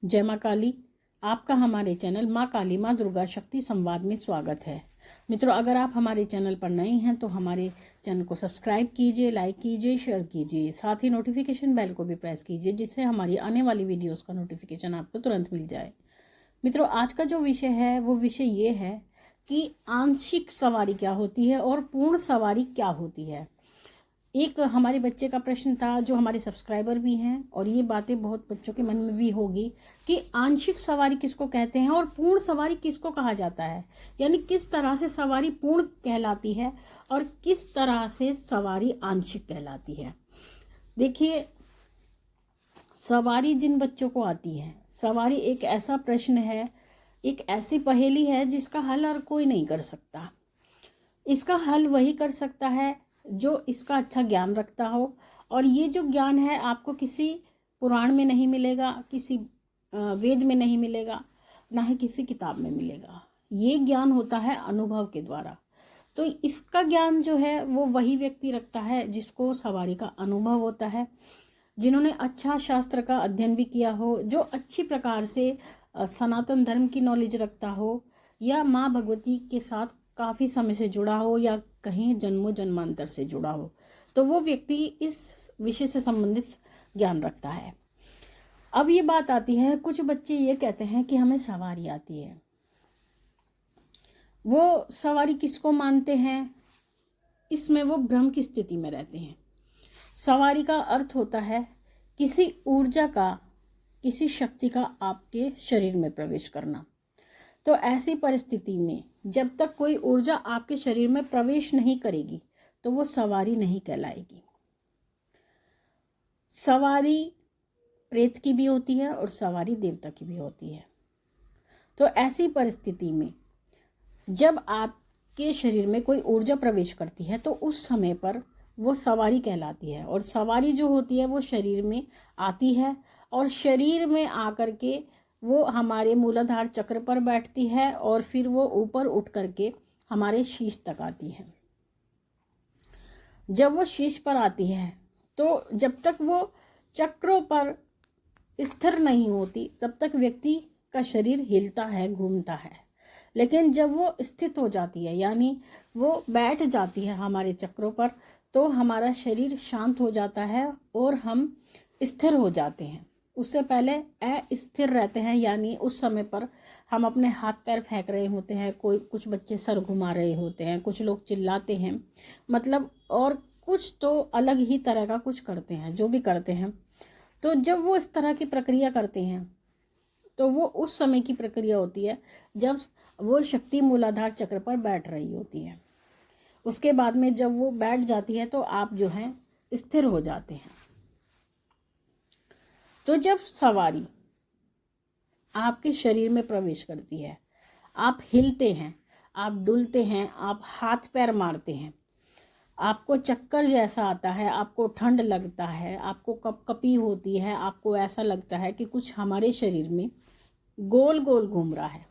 जय माँ काली। आपका हमारे चैनल माँ काली माँ दुर्गा शक्ति संवाद में स्वागत है। मित्रों, अगर आप हमारे चैनल पर नए हैं तो हमारे चैनल को सब्सक्राइब कीजिए, लाइक कीजिए, शेयर कीजिए, साथ ही नोटिफिकेशन बेल को भी प्रेस कीजिए जिससे हमारी आने वाली वीडियोस का नोटिफिकेशन आपको तुरंत मिल जाए। मित्रों, आज का जो विषय है वो विषय ये है कि आंशिक सवारी क्या होती है और पूर्ण सवारी क्या होती है। एक हमारे बच्चे का प्रश्न था जो हमारे सब्सक्राइबर भी हैं, और ये बातें बहुत बच्चों के मन में भी होगी कि आंशिक सवारी किसको कहते हैं और पूर्ण सवारी किसको कहा जाता है। यानी किस तरह से सवारी पूर्ण कहलाती है और किस तरह से सवारी आंशिक कहलाती है। देखिए, सवारी जिन बच्चों को आती है, सवारी एक ऐसा प्रश्न है, एक ऐसी पहेली है जिसका हल और कोई नहीं कर सकता। इसका हल वही कर सकता है जो इसका अच्छा ज्ञान रखता हो, और ये जो ज्ञान है आपको किसी पुराण में नहीं मिलेगा, किसी वेद में नहीं मिलेगा, ना ही किसी किताब में मिलेगा। ये ज्ञान होता है अनुभव के द्वारा। तो इसका ज्ञान जो है वो वही व्यक्ति रखता है जिसको सवारी का अनुभव होता है, जिन्होंने अच्छा शास्त्र का अध्ययन भी किया हो, जो अच्छी प्रकार से सनातन धर्म की नॉलेज रखता हो, या माँ भगवती के साथ काफ़ी समय से जुड़ा हो, या कहीं जन्मों जन्मांतर से जुड़ा हो, तो वो व्यक्ति इस विषय से संबंधित ज्ञान रखता है। अब ये बात आती है, कुछ बच्चे ये कहते हैं कि हमें सवारी आती है। वो सवारी किसको मानते हैं, इसमें वो भ्रम की स्थिति में रहते हैं। सवारी का अर्थ होता है किसी ऊर्जा का, किसी शक्ति का आपके शरीर में प्रवेश करना। तो ऐसी परिस्थिति में जब तक कोई ऊर्जा आपके शरीर में प्रवेश नहीं करेगी तो वो सवारी नहीं कहलाएगी। सवारी प्रेत की भी होती है और सवारी देवता की भी होती है। तो ऐसी परिस्थिति में जब आपके शरीर में कोई ऊर्जा प्रवेश करती है तो उस समय पर वो सवारी कहलाती है। और सवारी जो होती है वो शरीर में आती है, और शरीर में आकर के वो हमारे मूलाधार चक्र पर बैठती है, और फिर वो ऊपर उठ करके हमारे शीश तक आती है। जब वो शीश पर आती है तो जब तक वो चक्रों पर स्थिर नहीं होती तब तक व्यक्ति का शरीर हिलता है, घूमता है। लेकिन जब वो स्थित हो जाती है, यानी वो बैठ जाती है हमारे चक्रों पर, तो हमारा शरीर शांत हो जाता है और हम स्थिर हो जाते हैं। उससे पहले अस्थिर रहते हैं, यानी उस समय पर हम अपने हाथ पैर फेंक रहे होते हैं, कुछ बच्चे सर घुमा रहे होते हैं, कुछ लोग चिल्लाते हैं, मतलब और कुछ तो अलग ही तरह का कुछ करते हैं, जो भी करते हैं। तो जब वो इस तरह की प्रक्रिया करते हैं तो वो उस समय की प्रक्रिया होती है जब वो शक्ति मूलाधार चक्र पर बैठ रही होती है। उसके बाद में जब वो बैठ जाती है तो आप जो हैं स्थिर हो जाते हैं। तो जब सवारी आपके शरीर में प्रवेश करती है, आप हिलते हैं, आप डुलते हैं, आप हाथ पैर मारते हैं, आपको चक्कर जैसा आता है, आपको ठंड लगता है, आपको कपकपी होती है, आपको ऐसा लगता है कि कुछ हमारे शरीर में गोल गोल घूम रहा है।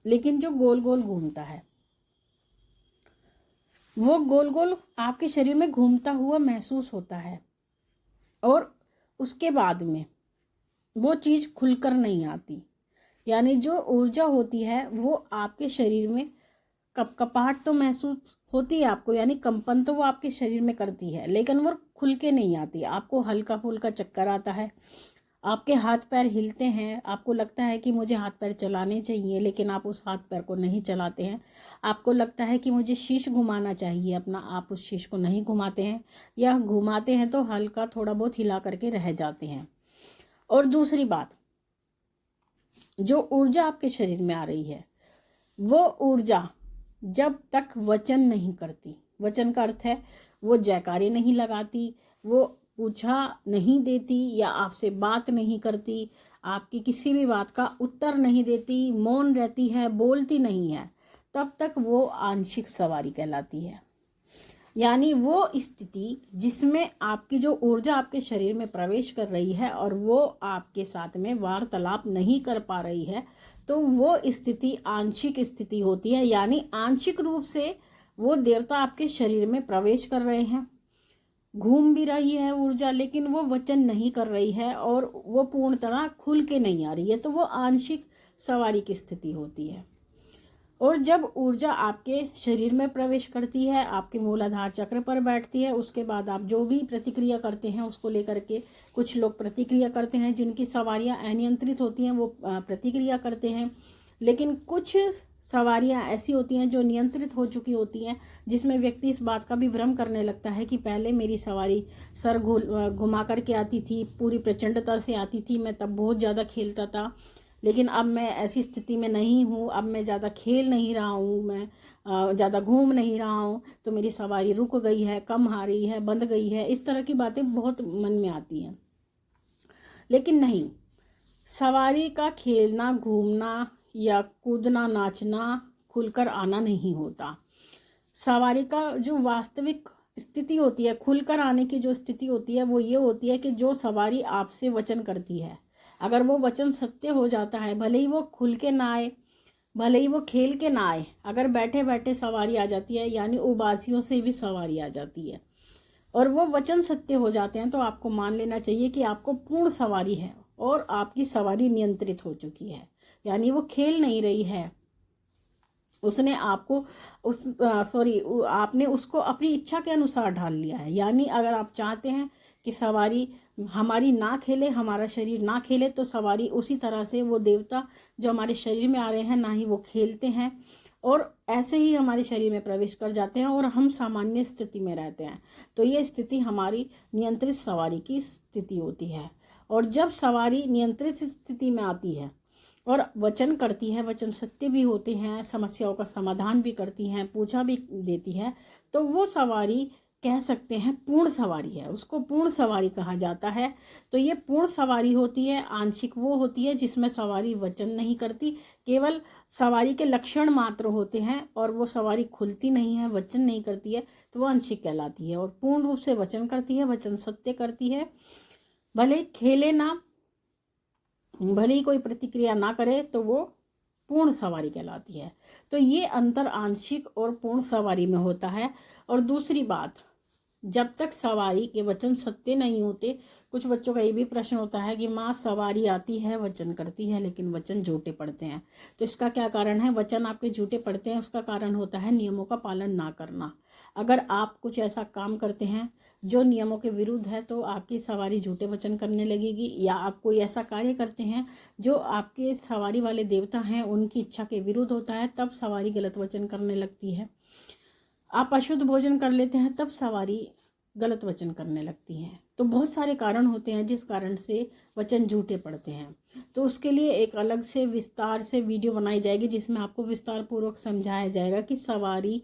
लेकिन जो गोल गोल घूमता है वो गोल गोल आपके शरीर में घूमता हुआ महसूस होता है, और उसके बाद में वो चीज़ खुलकर नहीं आती। यानी जो ऊर्जा होती है वो आपके शरीर में कपकपाहट तो महसूस होती है आपको, यानी कंपन तो वो आपके शरीर में करती है, लेकिन वो खुल के नहीं आती। आपको हल्का फुल्का चक्कर आता है, आपके हाथ पैर हिलते हैं, आपको लगता है कि मुझे हाथ पैर चलाने चाहिए, लेकिन आप उस हाथ पैर को नहीं चलाते हैं। आपको लगता है कि मुझे शीश घुमाना चाहिए अपना, आप उस शीश को नहीं घुमाते हैं, या घुमाते हैं तो हल्का थोड़ा बहुत हिला करके रह जाते हैं। और दूसरी बात, जो ऊर्जा आपके शरीर में आ रही है वो ऊर्जा जब तक वचन नहीं करती, वचन का अर्थ है वो जयकारे नहीं लगाती, वो पूछा नहीं देती, या आपसे बात नहीं करती, आपकी किसी भी बात का उत्तर नहीं देती, मौन रहती है, बोलती नहीं है, तब तक वो आंशिक सवारी कहलाती है। यानी वो स्थिति जिसमें आपकी जो ऊर्जा आपके शरीर में प्रवेश कर रही है और वो आपके साथ में वार्तालाप नहीं कर पा रही है, तो वो स्थिति आंशिक स्थिति होती है। यानी आंशिक रूप से वो देवता आपके शरीर में प्रवेश कर रहे हैं, घूम भी रही है ऊर्जा, लेकिन वो वचन नहीं कर रही है और वो पूर्णतः खुल के नहीं आ रही है, तो वो आंशिक सवारी की स्थिति होती है। और जब ऊर्जा आपके शरीर में प्रवेश करती है, आपके मूलाधार चक्र पर बैठती है, उसके बाद आप जो भी प्रतिक्रिया करते हैं उसको लेकर के, कुछ लोग प्रतिक्रिया करते हैं, जिनकी सवारियां अनियंत्रित होती हैं वो प्रतिक्रिया करते हैं, लेकिन कुछ सवारियां ऐसी होती हैं जो नियंत्रित हो चुकी होती हैं, जिसमें व्यक्ति इस बात का भी भ्रम करने लगता है कि पहले मेरी सवारी सर घुमा करके आती थी, पूरी प्रचंडता से आती थी, मैं तब बहुत ज़्यादा खेलता था, लेकिन अब मैं ऐसी स्थिति में नहीं हूँ, अब मैं ज़्यादा खेल नहीं रहा हूँ, मैं ज़्यादा घूम नहीं रहा हूँ, तो मेरी सवारी रुक गई है, कम आ रही है, बंद गई है। इस तरह की बातें बहुत मन में आती हैं। लेकिन नहीं, सवारी का खेलना, घूमना या कूदना, नाचना, खुलकर आना नहीं होता। सवारी का जो वास्तविक स्थिति होती है, खुलकर आने की जो स्थिति होती है, वो ये होती है कि जो सवारी आपसे वचन करती है, अगर वो वचन सत्य हो जाता है, भले ही वो खुल के ना आए, भले ही वो खेल के ना आए, अगर बैठे बैठे सवारी आ जाती है, यानी उबासियों से भी सवारी आ जाती है, और वो वचन सत्य हो जाते हैं, तो आपको मान लेना चाहिए कि आपको पूर्ण सवारी है और आपकी सवारी नियंत्रित हो चुकी है, यानी वो खेल नहीं रही है। उसने आपको आपने उसको अपनी इच्छा के अनुसार ढाल लिया है। यानी अगर आप चाहते हैं कि सवारी हमारी ना खेले, हमारा शरीर ना खेले, तो सवारी उसी तरह से, वो देवता जो हमारे शरीर में आ रहे हैं, ना ही वो खेलते हैं और ऐसे ही हमारे शरीर में प्रवेश कर जाते हैं और हम सामान्य स्थिति में रहते हैं। तो ये स्थिति हमारी नियंत्रित सवारी की स्थिति होती है। और जब सवारी नियंत्रित स्थिति में आती है और वचन करती है, वचन सत्य भी होते हैं, समस्याओं का समाधान भी करती हैं, पूछा भी देती है, तो वो सवारी कह सकते हैं पूर्ण सवारी है, उसको पूर्ण सवारी कहा जाता है। तो ये पूर्ण सवारी होती है। आंशिक वो होती है जिसमें सवारी वचन नहीं करती, केवल सवारी के लक्षण मात्र होते हैं और वो सवारी खुलती नहीं है, वचन नहीं करती है, तो वो आंशिक कहलाती है। और पूर्ण रूप से वचन करती है, वचन सत्य करती है, भले खेले ना, भले ही कोई प्रतिक्रिया ना करे, तो वो पूर्ण सवारी कहलाती है। तो ये अंतर आंशिक और पूर्ण सवारी में होता है। और दूसरी बात, जब तक सवारी के वचन सत्य नहीं होते, कुछ बच्चों का ये भी प्रश्न होता है कि माँ सवारी आती है, वचन करती है, लेकिन वचन झूठे पड़ते हैं। तो इसका क्या कारण है? वचन आपके झूठे पड़ते हैं, उसका कारण होता है नियमों का पालन ना करना। अगर आप कुछ ऐसा काम करते हैं जो नियमों के विरुद्ध है, तो आपकी सवारी झूठे वचन करने लगेगी। या आप कोई ऐसा कार्य करते हैं जो आपके सवारी वाले देवता हैं उनकी इच्छा के विरुद्ध होता है, तब सवारी गलत वचन करने लगती है। आप अशुद्ध भोजन कर लेते हैं, तब सवारी गलत वचन करने लगती हैं। तो बहुत सारे कारण होते हैं जिस कारण से वचन झूठे पड़ते हैं। तो उसके लिए एक अलग से विस्तार से वीडियो बनाई जाएगी, जिसमें आपको विस्तार पूर्वक समझाया जाएगा कि सवारी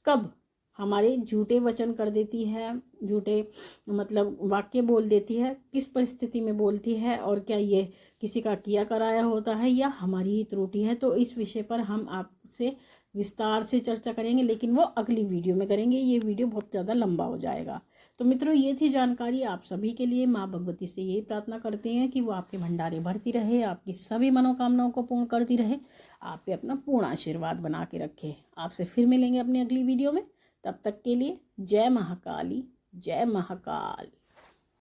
कब हमारे झूठे वचन कर देती है, झूठे मतलब वाक्य बोल देती है, किस परिस्थिति में बोलती है, और क्या ये किसी का किया कराया होता है या हमारी ही त्रुटि है। तो इस विषय पर हम आपसे विस्तार से चर्चा करेंगे, लेकिन वो अगली वीडियो में करेंगे। ये वीडियो बहुत ज़्यादा लंबा हो जाएगा। तो मित्रों, ये थी जानकारी आप सभी के लिए। माँ भगवती से यही प्रार्थना करते हैं कि वो आपके भंडारे भरती रहे, आपकी सभी मनोकामनाओं को पूर्ण करती रहे, आप पे अपना पूर्ण आशीर्वाद बना के रखे। आपसे फिर मिलेंगे अपनी अगली वीडियो में। तब तक के लिए जय महाकाली, जय महाकाल।